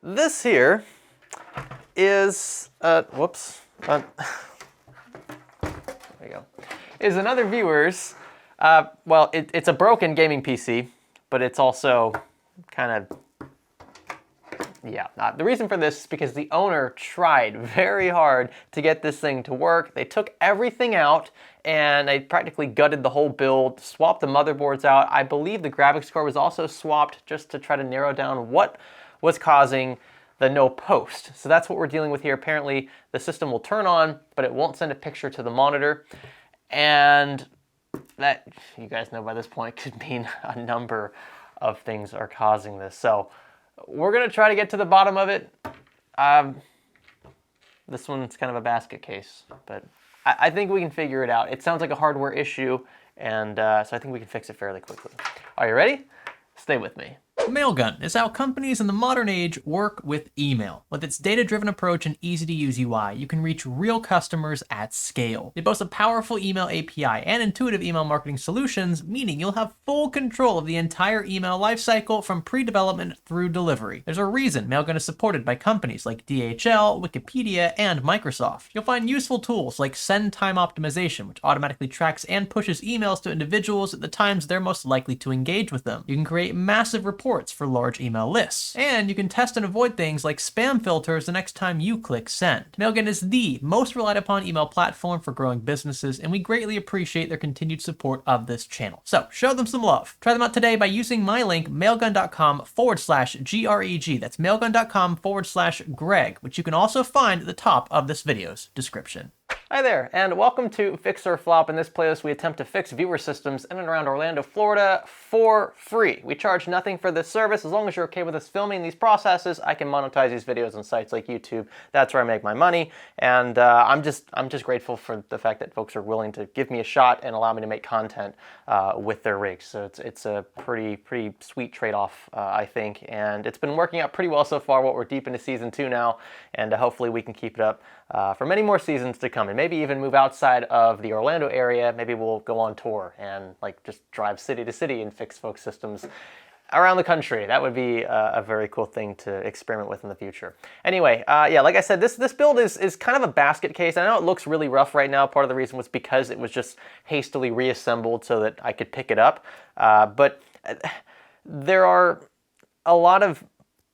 This here is, whoops, there we go, is another viewer's, well, it's a broken gaming PC, but it's also kind of, yeah. The reason for this is because the owner tried very hard to get this thing to work. They took everything out and they practically gutted the whole build, swapped the motherboards out. I believe the graphics card was also swapped just to try to narrow down what was causing the no post. So that's what we're dealing with here. Apparently the system will turn on, but it won't send a picture to the monitor. And that, you guys know by this point, could mean a number of things are causing this. So we're gonna try to get to the bottom of it. This one's kind of a basket case, but I think we can figure it out. It sounds like a hardware issue, and so I think we can fix it fairly quickly. Are you ready? Stay with me. Mailgun is how companies in the modern age work with email. With its data-driven approach and easy-to-use UI, you can reach real customers at scale. They boast a powerful email API and intuitive email marketing solutions, meaning you'll have full control of the entire email lifecycle from pre-development through delivery. There's a reason Mailgun is supported by companies like DHL, Wikipedia, and Microsoft. You'll find useful tools like send time optimization, which automatically tracks and pushes emails to individuals at the times they're most likely to engage with them. You can create massive reports for large email lists. And you can test and avoid things like spam filters the next time you click send. Mailgun is the most relied upon email platform for growing businesses, and we greatly appreciate their continued support of this channel. So show them some love. Try them out today by using my link, mailgun.com/GREG. That's mailgun.com/Greg, which you can also find at the top of this video's description. Hi there, and welcome to Fix or Flop. In this playlist, we attempt to fix viewer systems in and around Orlando, Florida for free. We charge nothing for this service. As long as you're okay with us filming these processes, I can monetize these videos on sites like YouTube. That's where I make my money, and I'm just grateful for the fact that folks are willing to give me a shot and allow me to make content with their rigs. So it's a pretty sweet trade-off, I think, and it's been working out pretty well so far. We're deep into season 2 now, and hopefully we can keep it up for many more seasons to come, and maybe even move outside of the Orlando area. Maybe we'll go on tour and like just drive city to city and fix folks' systems around the country. That would be a very cool thing to experiment with in the future. Anyway, yeah, like I said, this build is kind of a basket case. I know it looks really rough right now. Part of the reason was because it was just hastily reassembled so that I could pick it up. But there are a lot of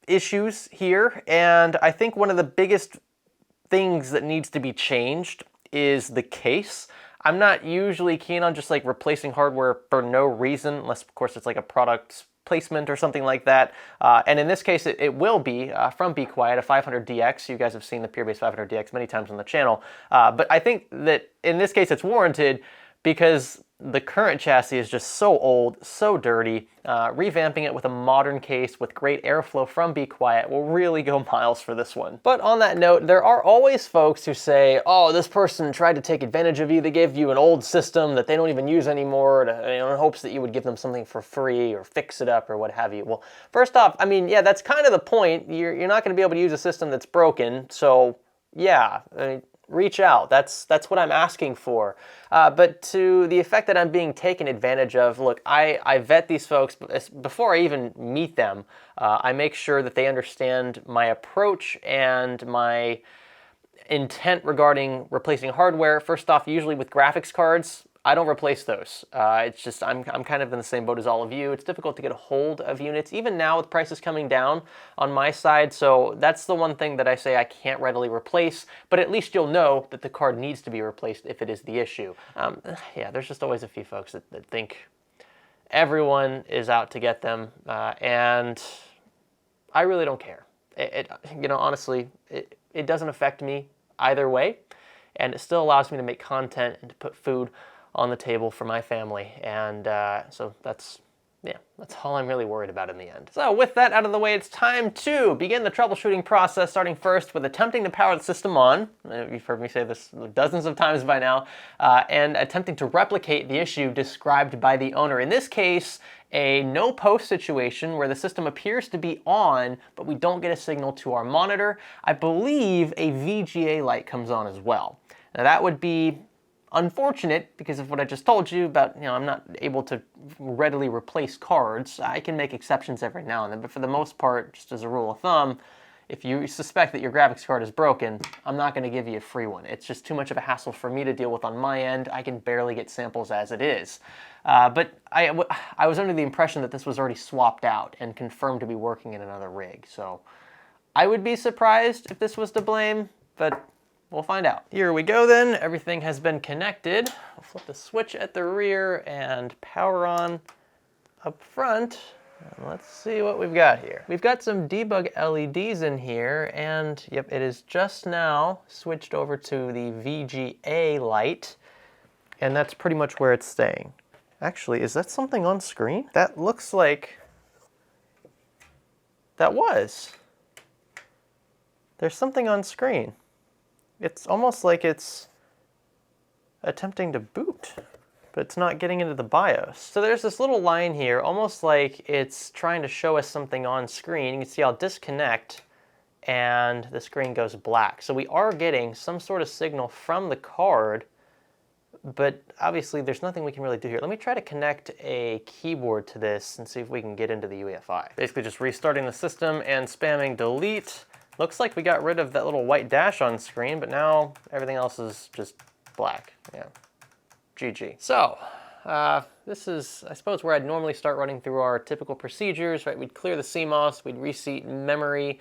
issues here, and I think one of the biggest things that needs to be changed is the case. I'm not usually keen on just like replacing hardware for no reason, unless of course it's like a product placement or something like that. And in this case, it will be from Be Quiet, a 500DX. You guys have seen the Pure-Base 500DX many times on the channel. But I think that in this case, it's warranted because the current chassis is just so old, so dirty. Revamping it with a modern case with great airflow from Be Quiet will really go miles for this one. But on that note, there are always folks who say, oh, this person tried to take advantage of you. They gave you an old system that they don't even use anymore in hopes that you would give them something for free or fix it up or what have you. Well, first off, I mean, yeah, that's kind of the point. You're not going to be able to use a system that's broken. So yeah, I mean, reach out. That's what I'm asking for. But to the effect that I'm being taken advantage of, look, I vet these folks before I even meet them. I make sure that they understand my approach and my intent regarding replacing hardware. First off, usually with graphics cards, I don't replace those. It's just, I'm kind of in the same boat as all of you. It's difficult to get a hold of units, even now with prices coming down on my side. So that's the one thing that I say I can't readily replace, but at least you'll know that the card needs to be replaced if it is the issue. Yeah, there's just always a few folks that think everyone is out to get them, and I really don't care. You know, honestly, it doesn't affect me either way, and it still allows me to make content and to put food on the table for my family, and so that's all I'm really worried about in the end. So with that out of the way, it's time to begin the troubleshooting process, starting first with attempting to power the system on. You've heard me say this dozens of times by now, and attempting to replicate the issue described by the owner. In this case, a no post situation where the system appears to be on, but we don't get a signal to our monitor. I believe a VGA light comes on as well. Now that would be unfortunate because of what I just told you about, I'm not able to readily replace cards. I can make exceptions every now and then, but for the most part, just as a rule of thumb, if you suspect that your graphics card is broken, I'm not going to give you a free one. It's just too much of a hassle for me to deal with on my end. I can barely get samples as it is. But I was under the impression that this was already swapped out and confirmed to be working in another rig. So I would be surprised if this was to blame, but we'll find out. Here we go then. Everything has been connected. I'll flip the switch at the rear and power on up front. And let's see what we've got here. We've got some debug LEDs in here, and yep, it is just now switched over to the VGA light, and that's pretty much where it's staying. Actually, is that something on screen? That looks like that was. There's something on screen. It's almost like it's attempting to boot, but it's not getting into the BIOS. So there's this little line here, almost like it's trying to show us something on screen. You can see I'll disconnect and the screen goes black. So we are getting some sort of signal from the card, but obviously there's nothing we can really do here. Let me try to connect a keyboard to this and see if we can get into the UEFI. Basically just restarting the system and spamming delete. Looks like we got rid of that little white dash on screen, but now everything else is just black. Yeah. GG. So, this is, I suppose, where I'd normally start running through our typical procedures, right? We'd clear the CMOS, we'd reseat memory,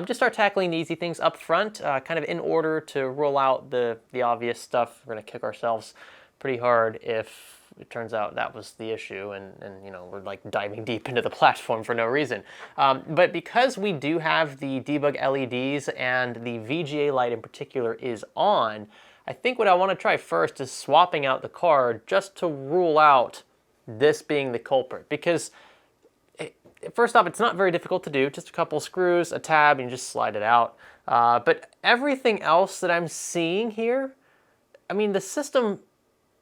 just start tackling the easy things up front, kind of in order to roll out the obvious stuff. We're gonna kick ourselves pretty hard if it turns out that was the issue and you know, we're like diving deep into the platform for no reason. But because we do have the debug LEDs and the VGA light in particular is on, I think what I want to try first is swapping out the card just to rule out this being the culprit. Because first off, it's not very difficult to do. Just a couple screws, a tab, and you just slide it out. But everything else that I'm seeing here, I mean, the system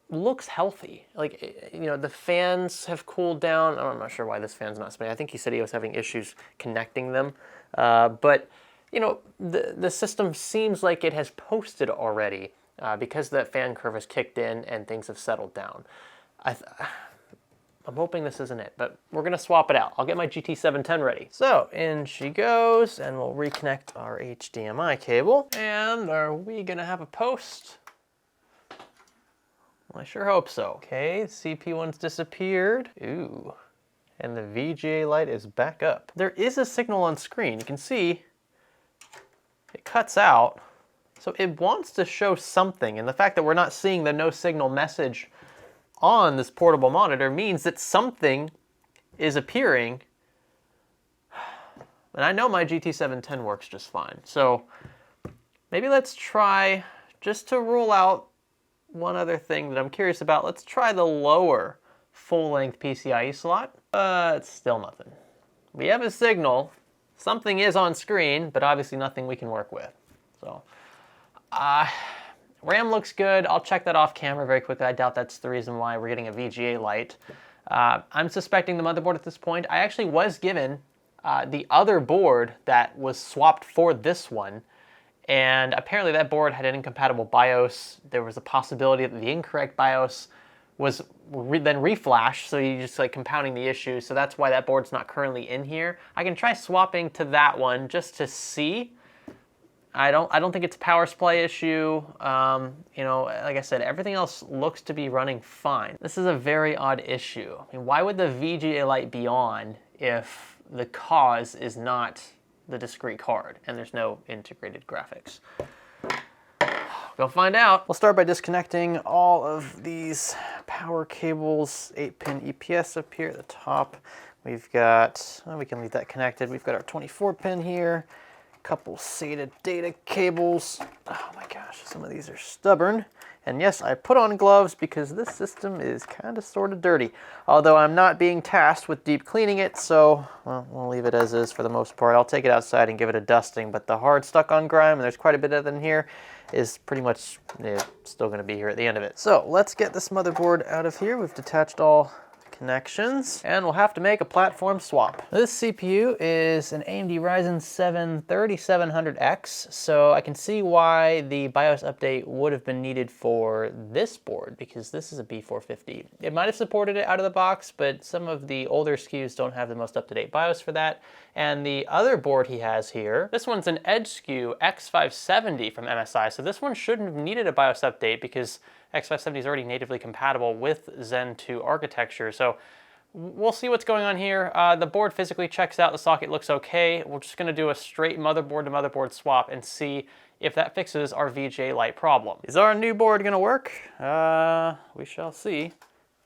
looks healthy. Like, you know, the fans have cooled down. I'm not sure why this fan's not spinning. I think he said he was having issues connecting them. But, you know, the system seems like it has posted already. Because that fan curve has kicked in and things have settled down. I'm hoping this isn't it, but we're gonna swap it out. I'll get my GT710 ready. So in she goes, and we'll reconnect our HDMI cable. And are we gonna have a post? Well, I sure hope so. Okay, CP1's disappeared. Ooh, and the VGA light is back up. There is a signal on screen. You can see it cuts out. So it wants to show something, and the fact that we're not seeing the no signal message on this portable monitor means that something is appearing. And I know my GT710 works just fine. So maybe let's try, just to rule out one other thing that I'm curious about, let's try the lower full-length PCIe slot. It's still nothing. We have a signal. Something is on screen, but obviously nothing we can work with. So. RAM looks good. I'll check that off camera very quickly. I doubt that's the reason why we're getting a VGA light. I'm suspecting the motherboard at this point. I actually was given the other board that was swapped for this one, and apparently that board had an incompatible BIOS. There was a possibility that the incorrect BIOS was then reflashed, so you're just like compounding the issue. So that's why that board's not currently in here. I can try swapping to that one just to see. I don't think it's a power supply issue. You know, like I said, everything else looks to be running fine. This is a very odd issue. I mean, why would the VGA light be on if the cause is not the discrete card and there's no integrated graphics? Go find out. We'll start by disconnecting all of these power cables, 8-pin EPS up here at the top. We've got, we can leave that connected. We've got our 24-pin here. Couple SATA data cables. Oh my gosh, some of these are stubborn. And yes, I put on gloves because this system is kind of sort of dirty. Although I'm not being tasked with deep cleaning it, so well, we'll leave it as is for the most part. I'll take it outside and give it a dusting, but the hard stuck on grime, and there's quite a bit of it in here, is pretty much still going to be here at the end of it. So let's get this motherboard out of here. We've detached all connections, and we'll have to make a platform swap. This CPU is an AMD Ryzen 7 3700X, so I can see why the BIOS update would have been needed for this board, because this is a B450. It might have supported it out of the box, but some of the older SKUs don't have the most up-to-date BIOS for that. And the other board he has here, this one's an Edge SKU X570 from MSI, so this one shouldn't have needed a BIOS update because X570 is already natively compatible with Zen 2 architecture. So we'll see what's going on here. The board physically checks out, the socket looks okay. We're just gonna do a straight motherboard to motherboard swap and see if that fixes our VGA light problem. Is our new board gonna work? We shall see.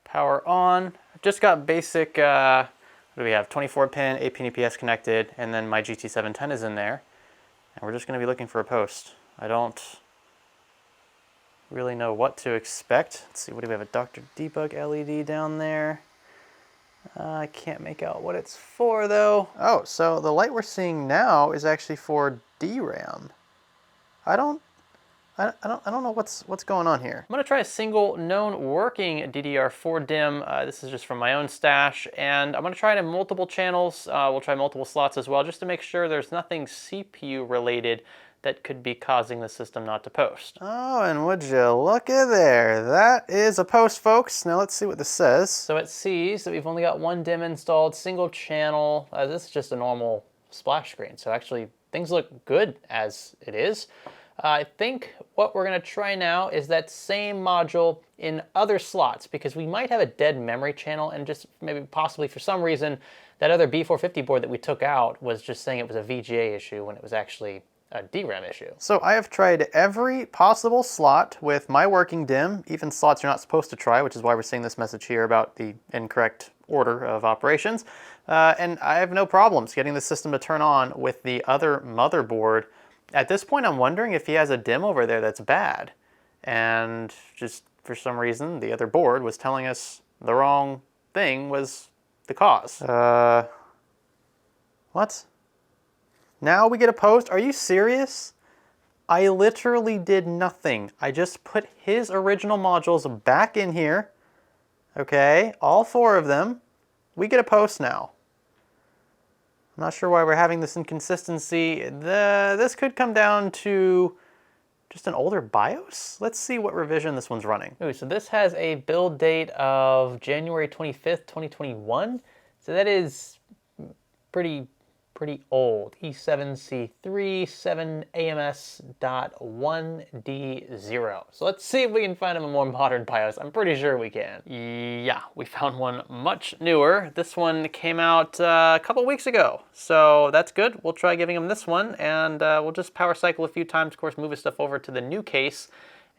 Power on. Just got basic, what do we have? 24 pin, 8 pin EPS connected, and then my GT710 is in there. And we're just gonna be looking for a post. I don't really know what to expect. Let's see, what do we have? A Dr. Debug LED down there. I can't make out what it's for though. Oh, so the light we're seeing now is actually for DRAM. I don't know what's going on here. I'm gonna try a single known working DDR4 DIMM. This is just from my own stash, and I'm gonna try it in multiple channels. We'll try multiple slots as well, just to make sure there's nothing CPU related that could be causing the system not to post. Oh, and would you look at there. That is a post, folks. Now let's see what this says. So it sees that we've only got one DIMM installed, single channel. This is just a normal splash screen, so actually things look good as it is. I think what we're gonna try now is that same module in other slots, because we might have a dead memory channel, and just maybe possibly for some reason that other B450 board that we took out was just saying it was a VGA issue when it was actually a DRAM issue. So I have tried every possible slot with my working DIMM, even slots you're not supposed to try, which is why we're seeing this message here about the incorrect order of operations. And I have no problems getting the system to turn on with the other motherboard. At this point, I'm wondering if he has a DIMM over there that's bad. And just for some reason, the other board was telling us the wrong thing was the cause. What? Now we get a post? Are you serious? I literally did nothing. I just put his original modules back in here. Okay, all 4 of them. We get a post now. I'm not sure why we're having this inconsistency. This could come down to just an older BIOS. Let's see what revision this one's running. Ooh, so this has a build date of January 25th, 2021. So that is pretty old. E7C3 7AMS.1D0. So let's see if we can find a more modern BIOS. I'm pretty sure we can. Yeah, we found one much newer. This one came out a couple weeks ago, so that's good. We'll try giving him this one, and we'll just power cycle a few times, of course, move his stuff over to the new case,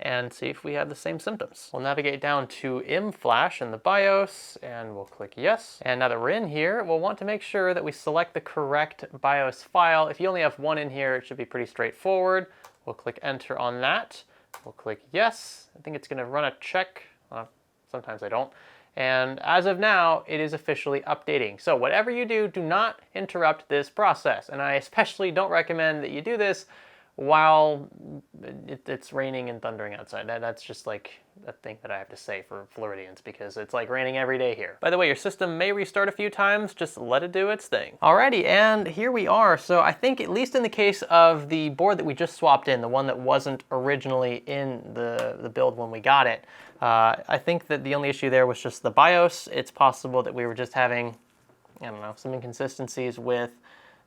and see if we have the same symptoms. We'll navigate down to ImFlash in the BIOS, and we'll click yes. And now that we're in here, we'll want to make sure that we select the correct BIOS file. If you only have one in here, it should be pretty straightforward. We'll click enter on that. We'll click yes. I think it's gonna run a check. Sometimes I don't. And as of now, it is officially updating. So whatever you do, do not interrupt this process. And I especially don't recommend that you do this while it's raining and thundering outside. That's just like a thing that I have to say for Floridians, because it's like raining every day here. By the way, your system may restart a few times, just let it do its thing. Alrighty, and here we are. So I think, at least in the case of the board that we just swapped in, the one that wasn't originally in the build when we got it, I think that the only issue there was just the BIOS. It's possible that we were just having, I don't know, some inconsistencies with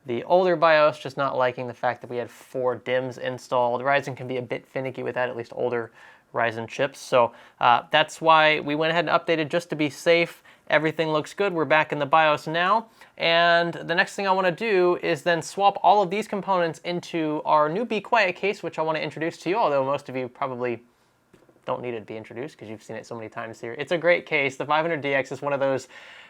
the older BIOS, just not liking the fact that we had 4 DIMMs installed. Ryzen can be a bit finicky with that, at least older Ryzen chips. So that's why we went ahead and updated just to be safe. Everything looks good. We're back in the BIOS now. And the next thing I want to do is then swap all of these components into our new Be Quiet case, which I want to introduce to you, although most of you probably don't need it to be introduced because you've seen it so many times here. It's a great case. The 500DX is one of those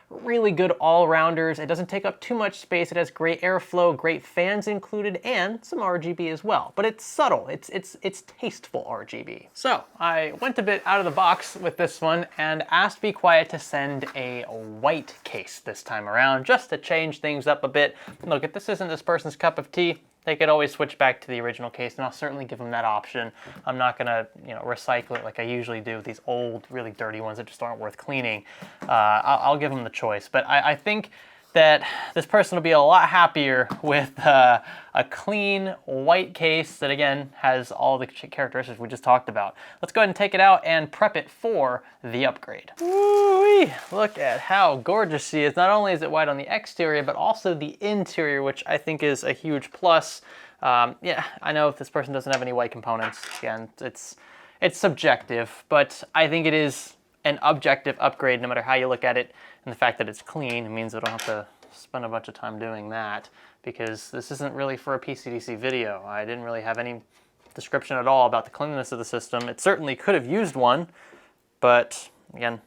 really good all-rounders. It doesn't take up too much space. It has great airflow, great fans included, and some RGB as well. But it's subtle. It's tasteful RGB. So I went a bit out of the box with this one and asked Be Quiet to send a white case this time around, just to change things up a bit. Look, if this isn't this person's cup of tea, they could always switch back to the original case, and I'll certainly give them that option. I'm not gonna, recycle it like I usually do with these old, really dirty ones that just aren't worth cleaning. I'll give them the choice, but I think that this person will be a lot happier with a clean white case that, again, has all the characteristics we just talked about. Let's go ahead and take it out and prep it for the upgrade. Woo-wee! Look at how gorgeous she is. Not only is it white on the exterior, but also the interior, which I think is a huge plus. Yeah, I know if this person doesn't have any white components, again, it's subjective, but I think it is an objective upgrade no matter how you look at it. And the fact that it's clean, it means I don't have to spend a bunch of time doing that, because this isn't really for a PCDC video. I didn't really have any description at all about the cleanliness of the system. It certainly could have used one, but again,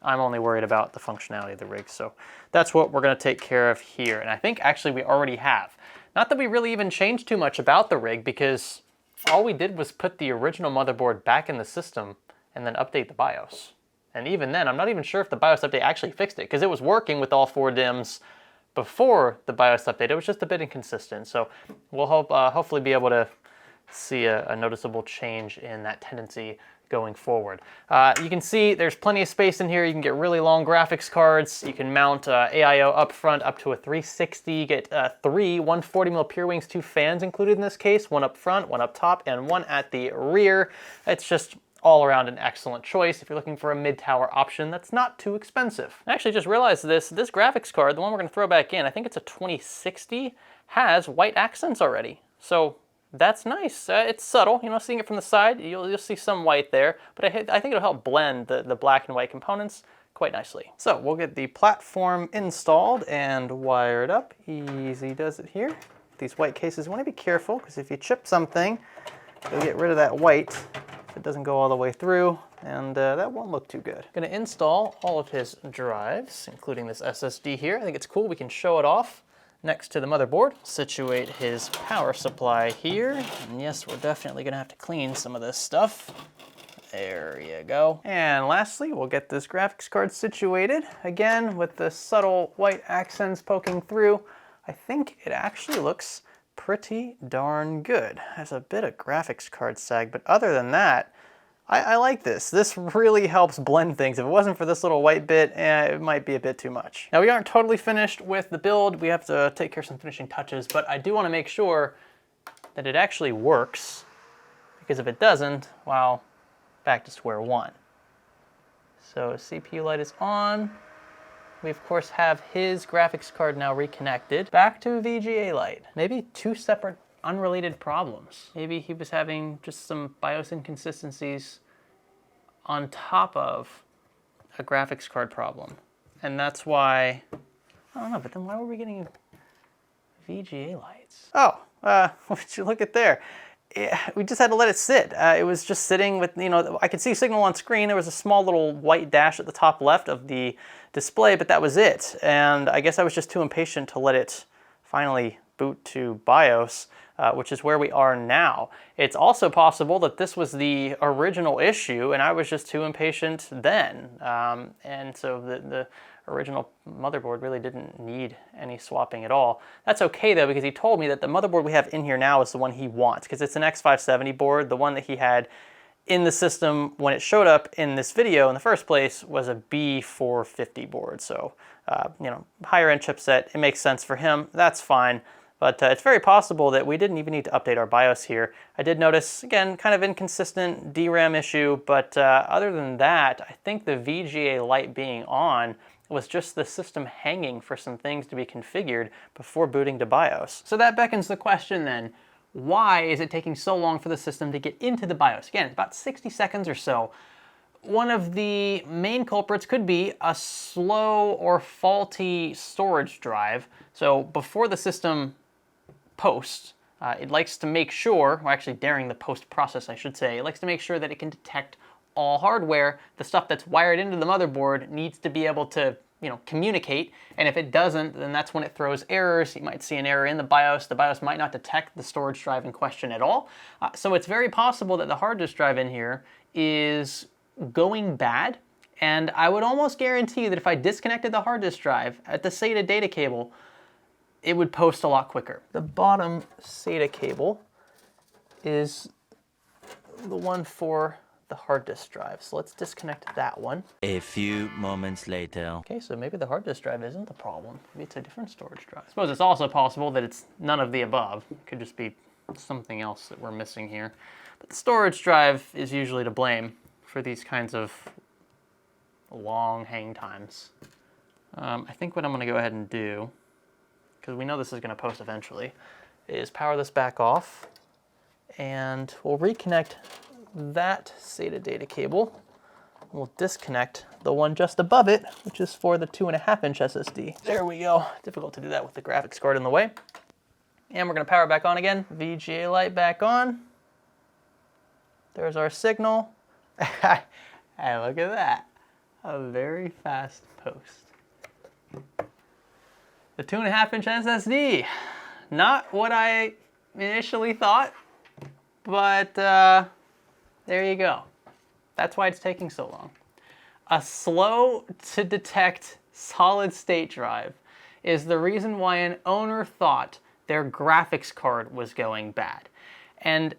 I'm only worried about the functionality of the rig. So that's what we're gonna take care of here. And I think actually we already have. Not that we really even changed too much about the rig, because all we did was put the original motherboard back in the system and then update the BIOS. And even then, I'm not even sure if the BIOS update actually fixed it, because it was working with all 4 DIMMs before the BIOS update. It was just a bit inconsistent. So we'll hopefully be able to see a noticeable change in that tendency going forward. You can see there's plenty of space in here. You can get really long graphics cards. You can mount AIO up front up to a 360. You get 3 140mm Pure Wings 2 fans included in this case, one up front, one up top, and one at the rear. It's just all around an excellent choice if you're looking for a mid-tower option that's not too expensive. I actually just realized this graphics card, the one we're gonna throw back in, I think it's a 2060, has white accents already. So that's nice. It's subtle, seeing it from the side, you'll see some white there, but I think it'll help blend the black and white components quite nicely. So we'll get the platform installed and wired up. Easy does it here. These white cases, you wanna be careful, because if you chip something, you'll get rid of that white. It doesn't go all the way through, and that won't look too good. Gonna install all of his drives, including this SSD here. I think it's cool, we can show it off next to the motherboard. Situate his power supply here. And yes, we're definitely gonna have to clean some of this stuff. There you go. And lastly, we'll get this graphics card situated. Again, with the subtle white accents poking through, I think it actually looks pretty darn good. Has a bit of graphics card sag, but other than that, I like this. This really helps blend things. If it wasn't for this little white bit, it might be a bit too much. Now we aren't totally finished with the build. We have to take care of some finishing touches, but I do want to make sure that it actually works, because if it doesn't, well, back to square one. So CPU light is on. We of course have his graphics card now reconnected. Back to VGA light. Maybe 2 separate unrelated problems. Maybe he was having just some BIOS inconsistencies on top of a graphics card problem. And that's why, I don't know, but then why were we getting VGA lights? Oh, would you look at there? We just had to let it sit. It was just sitting with, I could see signal on screen. There was a small little white dash at the top left of the display, but that was it. And I guess I was just too impatient to let it finally boot to BIOS, which is where we are now. It's also possible that this was the original issue and I was just too impatient then. And so the original motherboard really didn't need any swapping at all. That's okay though, because he told me that the motherboard we have in here now is the one he wants, because it's an X570 board. The one that he had in the system when it showed up in this video in the first place was a B450 board. So, higher end chipset, it makes sense for him, that's fine. But it's very possible that we didn't even need to update our BIOS here. I did notice, again, kind of inconsistent DRAM issue, but other than that, I think the VGA light being on was just the system hanging for some things to be configured before booting to BIOS. So that beckons the question then, why is it taking so long for the system to get into the BIOS? Again, it's about 60 seconds or so. One of the main culprits could be a slow or faulty storage drive. So before the system posts, it likes to make sure, or actually during the post process I should say, it likes to make sure that it can detect all hardware. The stuff that's wired into the motherboard needs to be able to communicate, and if it doesn't, then that's when it throws errors. You might see an error in the BIOS. The BIOS might not detect the storage drive in question at all. So it's very possible that the hard disk drive in here is going bad, and I would almost guarantee that if I disconnected the hard disk drive at the SATA data cable, it would post a lot quicker. The bottom SATA cable is the one for the hard disk drive. So let's disconnect that one. A few moments later. Okay, so maybe the hard disk drive isn't the problem. Maybe it's a different storage drive. I suppose it's also possible that it's none of the above. It could just be something else that we're missing here. But the storage drive is usually to blame for these kinds of long hang times. I think what I'm going to go ahead and do, because we know this is going to post eventually, is power this back off, and we'll reconnect that SATA data cable. We'll disconnect the one just above it, which is for the 2.5-inch SSD. There we go. Difficult to do that with the graphics card in the way. And we're going to power it back on again. VGA light back on. There's our signal. Hey, look at that. A very fast post. The 2.5-inch SSD. Not what I initially thought, but there you go. That's why it's taking so long. A slow to detect solid state drive is the reason why an owner thought their graphics card was going bad. And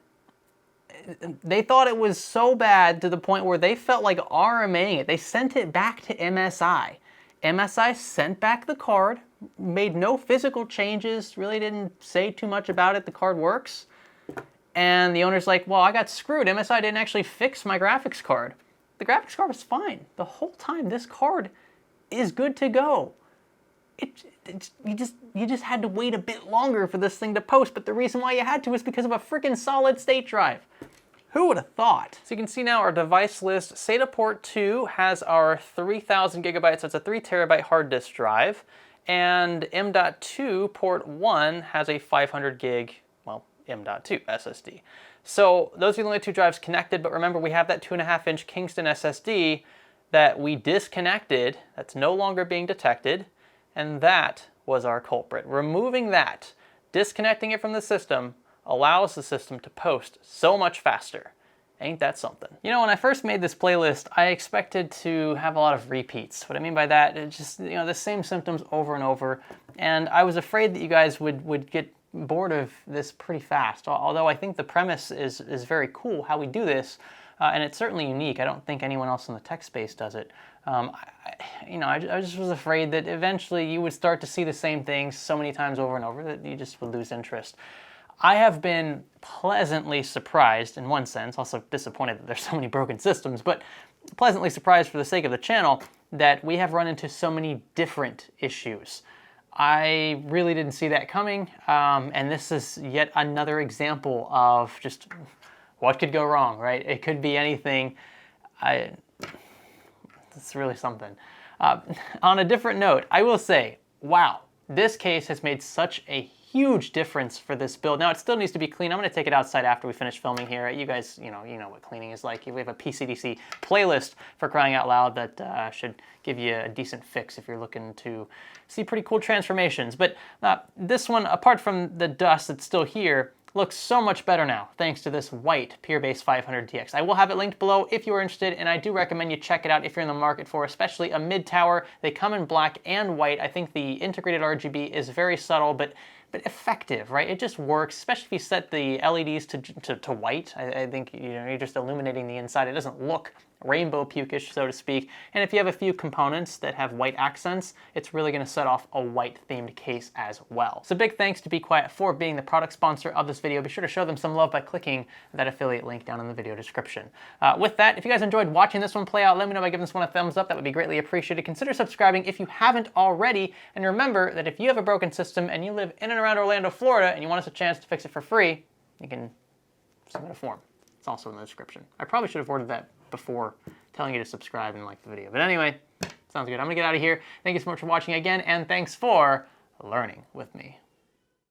they thought it was so bad to the point where they felt like RMAing it. They sent it back to MSI. MSI sent back the card, made no physical changes, really didn't say too much about it. The card works. And the owner's like, well, I got screwed. MSI didn't actually fix my graphics card. The graphics card was fine. The whole time, this card is good to go. You just had to wait a bit longer for this thing to post, but the reason why you had to is because of a freaking solid state drive. Who would have thought? So you can see now our device list. SATA port 2 has our 3,000 gigabytes, that's a 3 terabyte hard disk drive, and M.2 port 1 has a 500 gig, well, M.2 SSD. So those are the only two drives connected, but remember we have that 2.5-inch Kingston SSD that we disconnected, that's no longer being detected, and that was our culprit. Removing that, disconnecting it from the system, allows the system to post so much faster. Ain't that something? You know, when I first made this playlist, I expected to have a lot of repeats. What I mean by that, it's just, you know, the same symptoms over and over, and I was afraid that you guys would get bored of this pretty fast, although I think the premise is very cool, how we do this, and it's certainly unique. I don't think anyone else in the tech space does it. I just was afraid that eventually you would start to see the same things so many times over and over that you just would lose interest. I have been pleasantly surprised in one sense, also disappointed that there's so many broken systems, but pleasantly surprised for the sake of the channel that we have run into so many different issues. I really didn't see that coming, and this is yet another example of just what could go wrong, right? It could be anything. It's really something. On a different note, I will say, wow, this case has made such a huge difference for this build. Now, it still needs to be cleaned. I'm going to take it outside after we finish filming here. You guys, you know what cleaning is like. We have a PCDC playlist, for crying out loud, that should give you a decent fix if you're looking to see pretty cool transformations. But this one, apart from the dust that's still here, looks so much better now, thanks to this white Pure-Base 500 DX. I will have it linked below if you are interested, and I do recommend you check it out if you're in the market for especially a mid-tower. They come in black and white. I think the integrated RGB is very subtle, but effective, right? It just works, especially if you set the LEDs to white. I think you're just illuminating the inside. It doesn't look rainbow pukish, so to speak. And if you have a few components that have white accents, it's really going to set off a white themed case as well. So big thanks to Be Quiet for being the product sponsor of this video. Be sure to show them some love by clicking that affiliate link down in the video description. With that, if you guys enjoyed watching this one play out, let me know by giving this one a thumbs up. That would be greatly appreciated. Consider subscribing if you haven't already. And remember that if you have a broken system and you live in and around Orlando, Florida, and you want us a chance to fix it for free, you can submit a form. It's also in the description. I probably should have ordered that before telling you to subscribe and like the video. But anyway, sounds good. I'm gonna get out of here. Thank you so much for watching again, and thanks for learning with me.